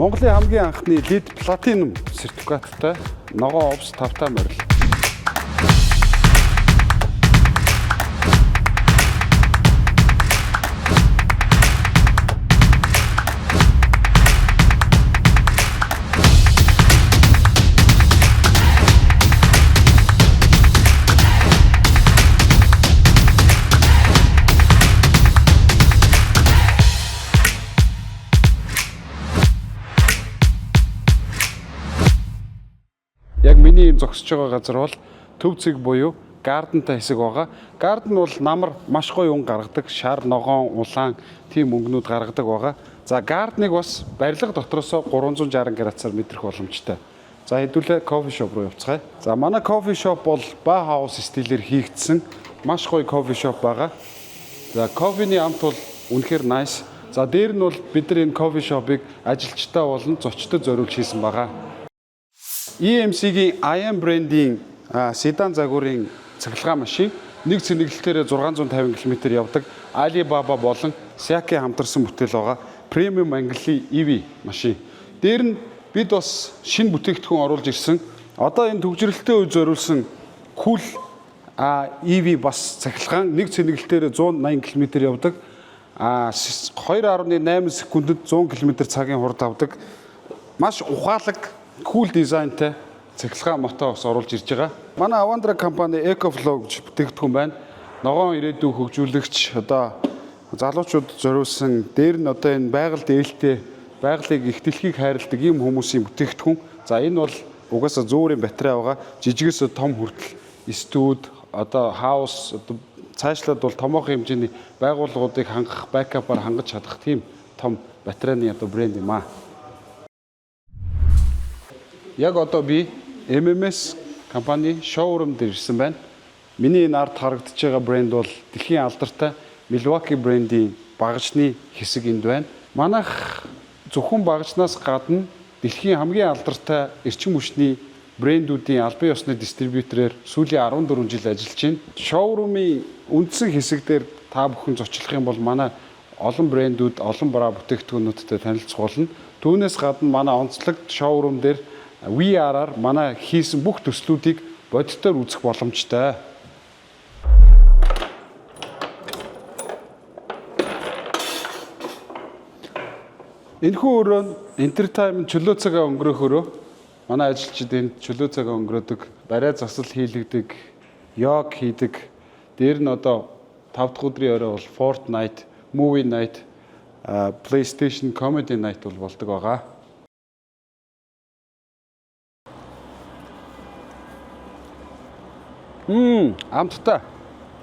Монголын хамгийн анхны лид платинум сертификаттай ногоон овс тавтай морил. Яг миний юм зогсож байгаа газар бол төв цэг буюу гардентай хэсэг байгаа. Гарден бол намар маш гоё ун гаргадаг, шар, ногоон, улаан тийм өнгөнүүд гаргадаг байгаа. За гардныг бас барилга дотроос 360 градусаар мэдрэх боломжтой. За хэдүүлээ кофе шоп руу явцгаая. За манай кофе шоп бол ба хаус стилээр хийгдсэн маш гоё кофе шоп байгаа. За кофений амт бол үнэхээр nice. За дээр нь бол бид нар энэ кофе шопыг ажилчдаа болон зочдод зориулж хийсэн байгаа. EMC-гийн IM брендийн седан загварын цахилгаан машин нэг цэнэглэлтээр 650 км явдаг Alibaba болон Seaki хамтарсан бүтээл байгаа. Премиум англи EV машин. Дээр нь бид бас шинэ бүтээгдэхүүн оруулж ирсэн. Одоо энэ төвжирлэлтийн үед зориулсан Cool EV бас цахилгаан нэг цэнэглэлтээр 180 км явдаг. 2.8 секундэд 100 км цагийн хурд авдаг. Маш ухаалаг cool дизайнтай цахилгаан мото бас оруулж ирж байгаа. Манай Avandra компани EcoFlow гэж бүтээгдэхүүн байна. Ногоон ирээдүйн хөгжүүлэгч одоо залуучууд зориулсан дээр нь одоо энэ байгаль дээлтэй байгалыг их дэлхийг хайрладаг ийм хүмүүсийн бүтээгдэхүүн. За энэ бол угаасаа зөөрийн батарей байгаа. Жижигээс том хүртэл студ одоо хаус одоо цаашлаад бол томоохон хэмжээний байгууллагуудыг хангах бэкапаар хангаж чадах тийм том батарейны одоо брэнд юм аа. Яг одоо би MMS компани шоурум дээр ирсэн байна. Миний энэ ард харагдаж байгаа брэнд бол дэлхийн алдартай Milwaukee брендийн багажны хэсэг энд байна. Манайх зөвхөн багажнаас гадна дэлхийн хамгийн алдартай эрчим хүчний брэндүүдийн албан ёсны дистрибьюторээр сүүлийн 14 жил ажиллаж байна. Шоурумын үндсэн хэсэг дээр та бүхэн зочлох юм бол манай олон брэндүүд, олон бра бүтээгдэхүүнүүдтэй танилцах болно. Түүнээс гадна манай онцлог шоурум дээр VR-аар манай хийсэн бүх төслүүдийг бодитоор үзэх боломжтой. Энэхүү өрөө нь entertainment чөлөө цагаа өнгөрөх өрөө. Манай ажилчид энд чөлөө цагаа өнгөрөөдөг, барай засал хийлэгдэг, йог хийдэг. Дээр нь одоо 5 дахь өдрийн орой бол Fortnite, Movie Night, PlayStation Comedy Night бол болдог байгаа. Амттай.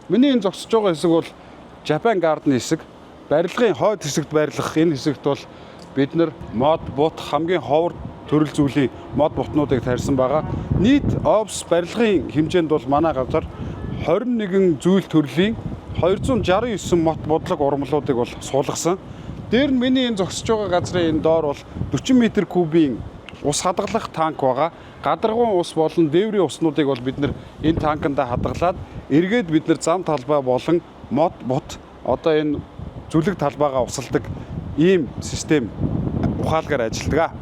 Миний энэ зогсож байгаа хэсэг бол Japan Garden хэсэг. Барилгын хойд хэсэгт байрлах энэ хэсэгт бол бид нар мод бут хамгийн ховор төрөл зүйлийн мод бутнуудыг тарьсан байгаа. Нийт овс барилгын хэмжээнд бол манай газар 21 зүйл төрлийн 269 мод бодлого урмлуудыг бол суулгасан. Дээр нь миний энэ зогсож байгаа газрын энэ доор бол 40 м кубийн ус хадгалах танк байгаа. Гадаргуун ус болон дээврийн уснуудыг бол бид нар энэ танканда хадгалаад эргээд бид нар зам талбай болон мод бут одоо энэ зүлэг талбайгаа усалдаг ийм систем ухаалгаар ажилладаг.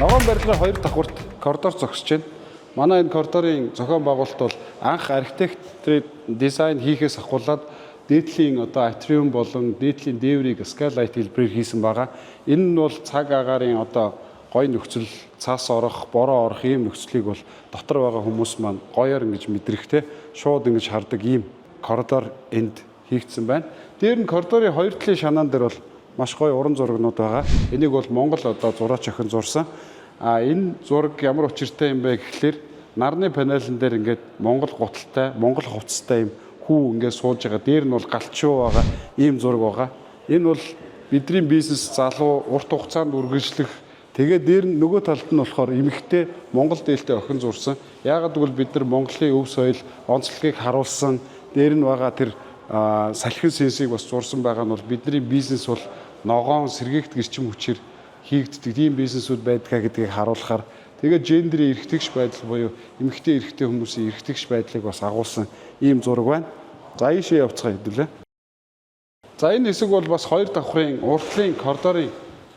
Ногоон барилгын 2 давхурт коридор зогсож байна. Манай энэ коридорын зохион байгуулалт бол анх архитектурын дизайн хийхээс ахуулаад дээдлийн одоо атриум болон дээдлийн дээврийг skylight хэлбэрээр хийсэн байгаа. Энэ нь бол цаг агаарын одоо гоё нөхцөл, цаас орох, бороо орох ийм нөхцөлийг бол дотор байгаа хүмүүс маань гоёор ингэж мэдрэхтэй шууд ингэж хардаг ийм коридор энд хийгдсэн байна. Дээр нь коридорын 2 талын шанаан дээр бол маш гоё уран зурагнууд байгаа. Энийг бол Монгол одоо зураач охин зурсан. Энэ зураг ямар учиртай юм бэ гэхлээр нарны панелын дээр ингээд Монгол гуталтай, Монгол хувцастай юм хүү ингээд сууж байгаа. Дээр нь бол галчуу байгаа ийм зураг байгаа. Энэ бол бидний бизнес залуу урт хугацаанд үргэлжлэх. Тэгээд дээр нь нөгөө талд нь болохоор эмэгтэй Монгол дээлтэй охин зурсан. Яагаад гэвэл бид нар Монголын өв соёл, онцлогийг харуулсан. Дээр нь байгаа тэр салхин сенсийг бас зурсан байгаа нь бол бидний бизнес бол ногоон сэргээгт гэрчим хүчээр хийгддэг тийм бизнесүүд байдгаа гэдгийг харуулахаар тэгээд гендерийн эрхтгч байдал буюу эмэгтэй эрэгтэй хүмүүсийн эрхтгч байдлыг бас агуулсан ийм зураг байна. За ийшээ явцгаа хэдүүлээ. За энэ хэсэг бол бас хоёр давхрын уртлын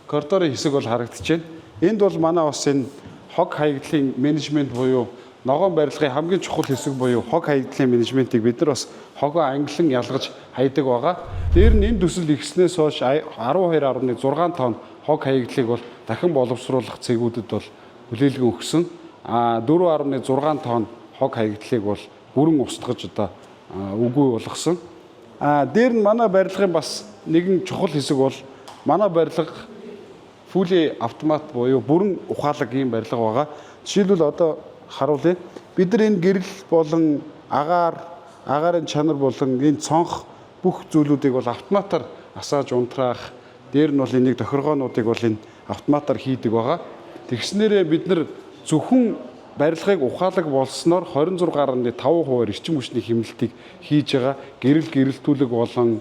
коридорын хэсэг бол харагдаж байна. Энд бол манай бас энэ хог хаягдлын менежмент буюу ногоон барилгын хамгийн чухал хэсэг буюу хог хаягдлын менежментийг бид нар бас хогоо ангилан ялгаж hayдаг байгаа. Дээр нь энэ төсөл ихснээс хойш 12.6 тонн хог хаягдлыг бол дахин боловсруулах цэгүүдэд бол хүлээлгэн өгсөн. 4.6 тонн хог хаягдлыг бол бүрэн устгаж одоо үгүй болгосон. Дээр нь манай барилгын бас нэгэн чухал хэсэг бол манай барилга fully автомат буюу бүрэн ухаалаг ийм барилга байгаа. Жишээлбэл одоо харуулъя. Бид нар энэ гэрэл болон агарын чанар болон энэ цонх бүх зүйлүүдийг бол автоматар асааж унтраах, дээр нь бол энийг тохиргоонуудыг бол энэ автоматар хийдэг байгаа. Тэгснээрээ бид нар зөвхөн барилгыг ухаалаг болсноор 26.5% эрчим хүчний хэмнэлтийг хийж байгаа. Гэрэлтүүлэг болон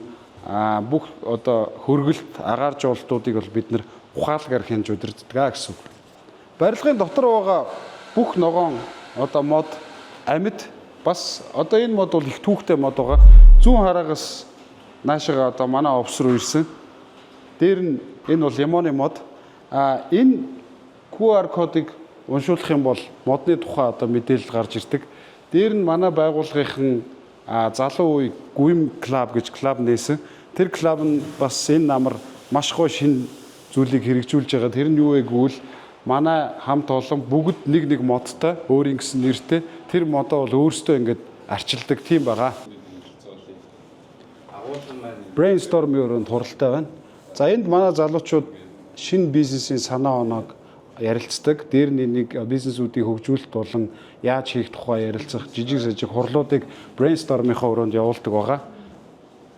бүх одоо хөргөлт, агаар жуултуудыг бол бид нар ухаалагаар хянж удирддаг гэсэн үг. Барилгын дотор байгаа бүх ногоон одоо мод амьд бас одоо энэ мод бол их түүхтэй мод байгаа. Зүүн хараагаас наашаага одоо манай офс руу ирсэн. Дээр нь энэ бол Ямоны мод. Энэ QR кодыг уншуулах юм бол модны тухай одоо мэдээлэл гарч ирдэг. Дээр нь манай байгууллагын залуу үе Гүм клуб гэж клуб нээсэн. Тэр клуб нь бас энэ намар маш гоё шинэ зүйлийг хэрэгжүүлж байгаа. Тэр нь юу вэ гэвэл манай хамт олон бүгд нэг модтой өөрийн гэсэн нэртэй тэр модоо бол өөрсдөө ингээд арчилдаг тийм байгаа. Brainstorm-ийн өрөөнд хуралтай байна. За энд манай залуучууд шинэ бизнесийн санаа оноог ярилцдаг. Дээр нь нэг бизнесүүдийн хөгжүүлэлт болон яаж хийх тухай ярилцах жижиг сажиг хурлуудыг brainstorm-ийнхаа өрөөнд явуулдаг байгаа.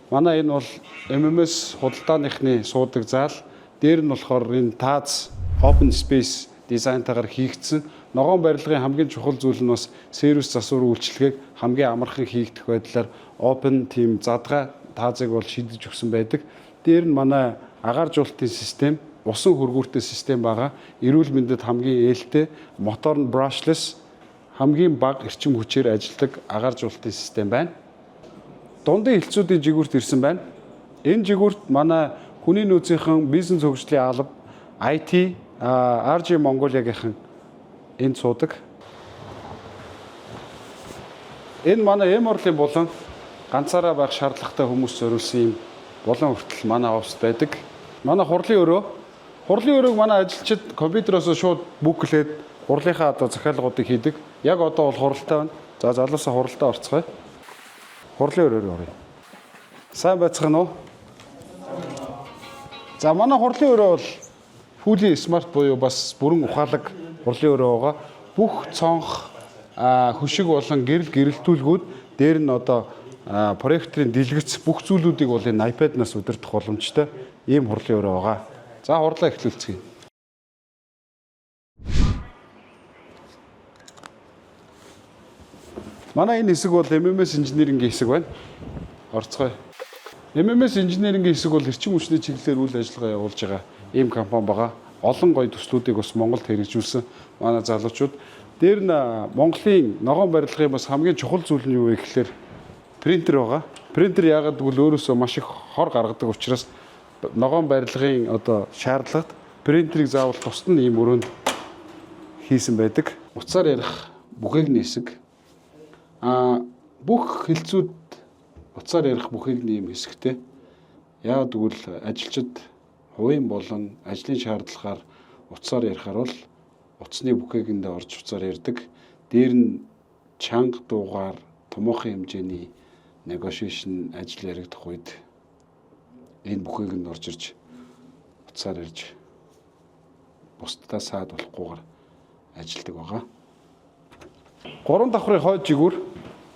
Манай энэ бол MMS худалдааныхны суудаг зал. Дээр нь болохоор энэ тааз open space дизайнтайгаар хийгдсэн. Ногоон барилгын хамгийн чухал зүйл нь бас сервис засвар үйлчилгээг хамгийн амархан хийгдэх байдлаар open team задгаа таазыг бол шийдэж өгсөн байдаг. Дээр нь манай агаар жуултын систем, усан хөргүүртэй систем байгаа. Эрүүл мэндэд хамгийн ээлтэй, мотор нь brushless, хамгийн бага эрчим хүчээр ажилладаг агаар жуултын систем байна. Дундын хилцүүдийн жигүүрт ирсэн байна. Энэ жигүүрт манай хүний нөөцийн бизнес хөгжлийн алба IT RG Mongolia-гийнхэн энд суудаг. Энэ манай Эморлын болон ганцаараа байх шаардлагатай хүмүүс зориулсан юм болон хүртэл манай офс байдаг. Манай хурлын өрөөг манай ажилчид компьютероос шууд бүклээд хурлынхаа одоо захиалгуудыг хийдэг. Яг одоо бол хуралтай байна. За залуусаа хуралдаа орцгоё. Хурлын өрөөр оръё. Сайн байцгаана уу? За манай хурлын өрөө бол fully smart буюу бас бүрэн ухаалаг хурлын өрөө байгаа. Бүх цонх хөшиг болон гэрэлтүүлгүүд дээр нь одоо проекторын дэлгэц бүх зүйлүүдийг бол энэ iPad-наас удирдах боломжтой ийм хурлын өрөө байгаа. За хурлаа эхлүүлцгээе. Манай энэ хэсэг бол MMS инженерингийн хэсэг байна. Орцгоё. MMS инженерингийн хэсэг бол эрчим хүчний чиглэлээр үйл ажиллагаа явуулж байгаа ийм компани байгаа. Олон гоё төслүүдийг бас Монголд хэрэгжүүлсэн манай залуучууд. Дээр нь Монголын ногоон барилгын бас хамгийн чухал зүйл нь юу вэ гэхээр принтер байгаа. Принтер яагаад гэвэл өөрөөсөө маш их хор гаргадаг учраас ногоон барилгын одоо шаардлагад принтерийг заавал тусад нь ийм өрөөнд хийсэн байдаг. Утсаар ярих бүхээгний хэсэг. Бүх хилцүүд утсаар ярих бүхээгний юм хэсэгтэй. Яагаад гэвэл ажилчид хувийн болон ажлын шаардлагаар утсаар ярихаар бол утасны бүхээгэнд орж утсаар ярддаг. Дээр нь чанга дуугаар томоохон хэмжээний negotiation ажил яригдах үед энэ бүхээгэнд орж ирж утсаар ярьж бусдаа саад болохгүйгээр ажилладаг байгаа. 3 давхрын хойд жигүүр.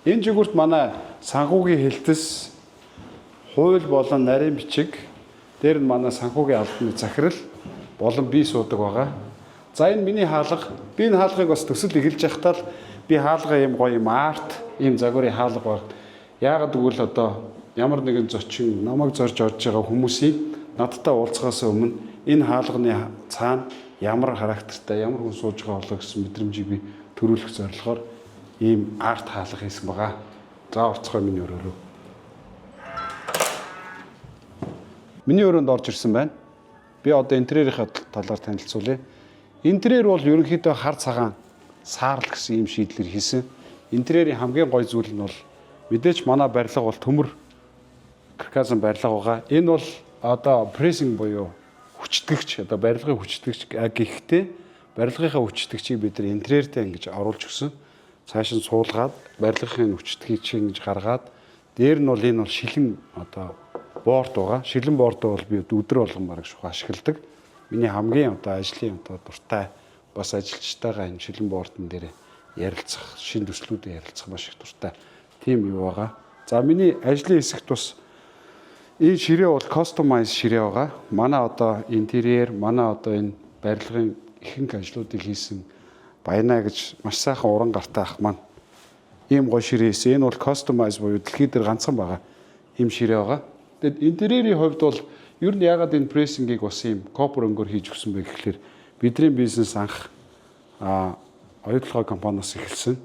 Энэ жигүүрт манай санхүүгийн хэлтэс, хууль болон нарийн бичиг, дээр нь манай санхүүгийн албаны захирал болон би суудаг байгаа. За энэ миний хаалга. Би энэ хаалгыг бас төсөл эхэлж байхдаа л би хаалга юм гоё юм арт, ийм загварын хаалга баг. Яагаад гэвэл одоо ямар нэгэн зочин намайг зорж орж байгаа хүмүүсийн надтай уулзахаас өмнө энэ хаалганы цаана ямар характертай ямар хүн сууж байгаа болоо гэсэн мэдрэмжийг би төрүүлэх зорилгоор ийм арт хаалга хийсэн байгаа. За уцгаа миний өрөөрөө. Миний өрөөнд орж ирсэн байна. Би одоо интерьерийн талаар танилцуулъя. Интерьер бол ерөнхийдөө хар цагаан саарл гэсэн ийм шийдлэр хийсэн. Интерьерийн хамгийн гоё зүйл нь бол мэдээж манай барилга бол төмөр каркасан барилга байгаа. Энэ бол одоо прессинг буюу хүчтгэгч, одоо барилгын хүчтгэгч гэхдээ барилгынхаа хүчтгэгчийг бид нар интерьертэй ингэж оруулж өгсөн. Цааш нь суулгаад барилгын хүчтгэгчийг ингэж гаргаад дээр нь бол энэ бол шилэн одоо борд байгаа. Шилэн бордоо бол би өдөр болгон бараг шух ашигладаг. Миний хамгийн одоо ажлын одоо дуртай бас ажилчтайгаа энэ шилэн бордон дээр ярилцах, шин төслүүдэд ярилцах маш их дуртай. Тийм юу байгаа. За миний ажлын хэсэгт бас энэ ширээ бол customize ширээ байгаа. Манай одоо интерьер, манай одоо энэ барилгын ихэнх ажлуудыг хийсэн Баяна гэж маш сайхан уран гартай ах маань ийм гоё ширээсэн. Энэ бол customize буюу дэлхийд дээр ганцхан байгаа ийм ширээ байгаа. Тэгэд интерьерийн хувьд бол ер нь ягаад энэ прессингийг бас ийм копер өнгөөр хийж өгсөн бэ гэхэлэр бидний бизнес анх оюутлогоо компаниас эхэлсэн.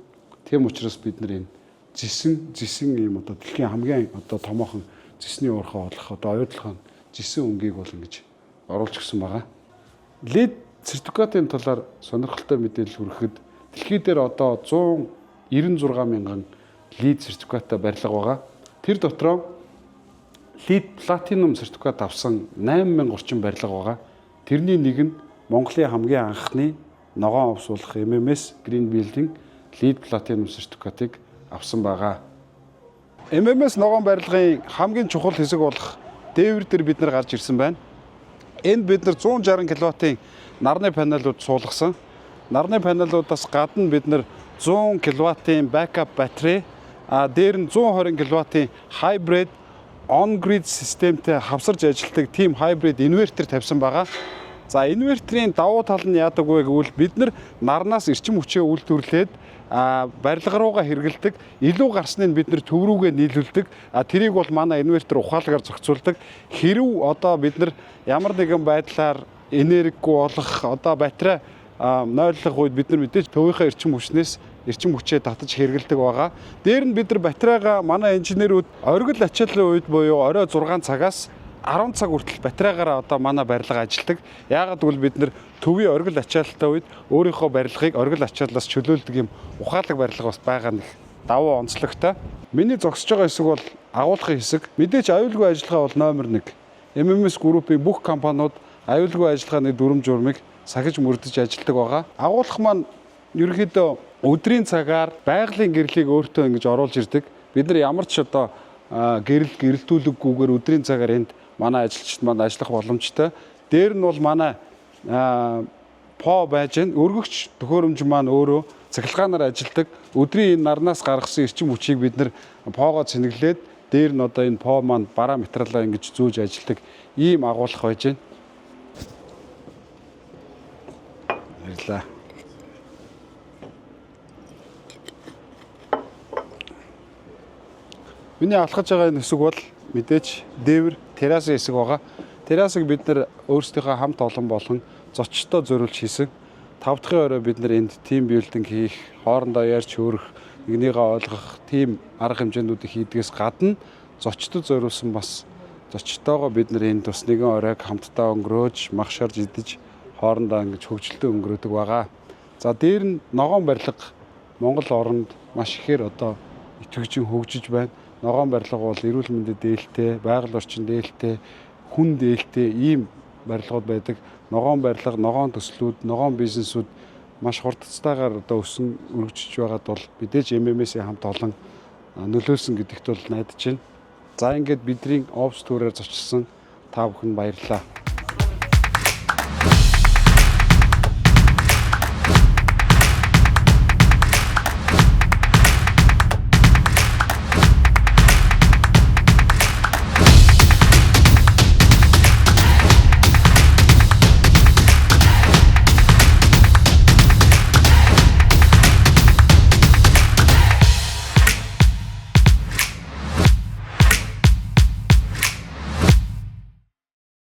Тийм учраас бид нар энэ зисэн ийм одоо дэлхийн хамгийн одоо томоохон зисний уурхай болох одоо оюутлогын зисэн өнгийг бол ингэж оруулж өгсөн байгаа. Лид сертификатын талаар сонирхолтой мэдээлэл хүрэхэд дэлхийд дээр одоо 196 мянган лид сертификаттай барилга байгаа. Тэр дотроо лид платинум сертификат авсан 8000 орчим барилга байгаа. Тэрний нэг нь Монголын хамгийн анхны ногоон овсуулах MMS Green Building лид платинум сертификатыг авсан байгаа. MMS ногоон барилгын хамгийн чухал хэсэг болох дээвэр дээр бид нар гарч ирсэн байна. Энд бид нар 160 кВт-ийн нарны панелууд суулгасан. Нарны панелуудаас гадна бид нар 100 кВт-ийн backup батарей, дээр нь 120 кВт-ийн hybrid on-grid системтэй хавсарж ажилладаг тийм hybrid инвертер тавьсан байгаа. За инвертерийн давуу тал нь яадаг вэ гэвэл бид нар нарнаас эрчим хүчээ үйлдвэрлээд барилга руугаа хэрэгэлдэг. Илүү гарсныг бид нар төв рүүгээ нийлүүлдэг. Тэрийг бол манай инвертер ухаалгаар зохицуулдаг. Хэрв одоо бид нар ямар нэгэн байдлаар энергигүй болох одоо батарей нойлох үед бид нар мэдээж төвийнхээ эрчим хүчээ татаж хэрэгэлдэг байгаа. Дээр нь бид нар батарейгаа манай инженерүүд оргил ачааллын үед буюу орой 6 цагаас 10 цаг хүртэл батарейгаараа одоо манай барилга ажилладаг. Яагаад гэвэл бид нар төвийн оргил ачаалттай үед өөрийнхөө барилгыг оргил ачааллаас чөлөөлдөг юм ухаалаг барилга бас байгаа нэг давуу онцлогтой. Миний зогсож байгаа хэсэг бол агуулгын хэсэг. Мэдээж аюулгүй ажиллагаа бол номер 1. MMS группийн бүх компаниуд аюулгүй ажиллагааны дүрм журмыг сахиж мөрдөж ажилладаг байгаа. Агуулга маань ерөнхийдөө өдрийн цагаар байгалийн гэрлийг өөртөө ингэж оруулж ирдэг. Бид нар ямар ч одоо гэрэлтүүлэггүйгээр өдрийн цагаар энд манай ажилчид маань ажиллах боломжтой. Дээр нь бол манай по байж гэн өргөгч төхөөрөмж маань өөрөө цахилгаанаар ажилладаг. Өдрийн энэ нарнаас гаргасан эрчим хүчийг бид нар погоо цэнэглээд дээр нь одоо энэ по маань бараа материалаа ингэж зөөж ажилладаг ийм агуулга байж гэн. Баярлалаа. Миний алхаж байгаа энэ хэсэг бол мэдээж дээвэр террасын хэсэг байгаа. Террасыг бид нар өөрсдийнхөө хамт олон болон зочдтой зориулж хийсэн. 5 дахь орой бид нар энд тим билдинг хийх, хоорондоо ярьж хөрөх, нэгнийгээ ойлгох тим арга хэмжээнүүдийг хийдгээс гадна зочдод зориулсан бас зочдтойгоо бид нар энд бас нэгэн оройг хамтдаа өнгөрөөж, махшарж идэж, хоорондоо ингэж хөгжилтөө өнгөрөөдөг байгаа. За дээр нь ногоон барилга Монгол оронд маш ихээр одоо итгэвчэн хөгжиж байна. Ногоон барилга бол эрүүл мэндэд дээлтэй, байгаль орчинд дээлтэй, хүн дээлтэй ийм барилгууд байдаг. Ногоон барилга, ногоон төслүүд, ногоон бизнесүүд маш хурдцтайгаар одоо өсөн өргөжж байгаад бол мэдээж MMS-ийн хамт олон нөлөөлсөн гэдэгт бол найдаж байна. За ингээд бидний офс туураар зочилсан та бүхэнд баярлалаа.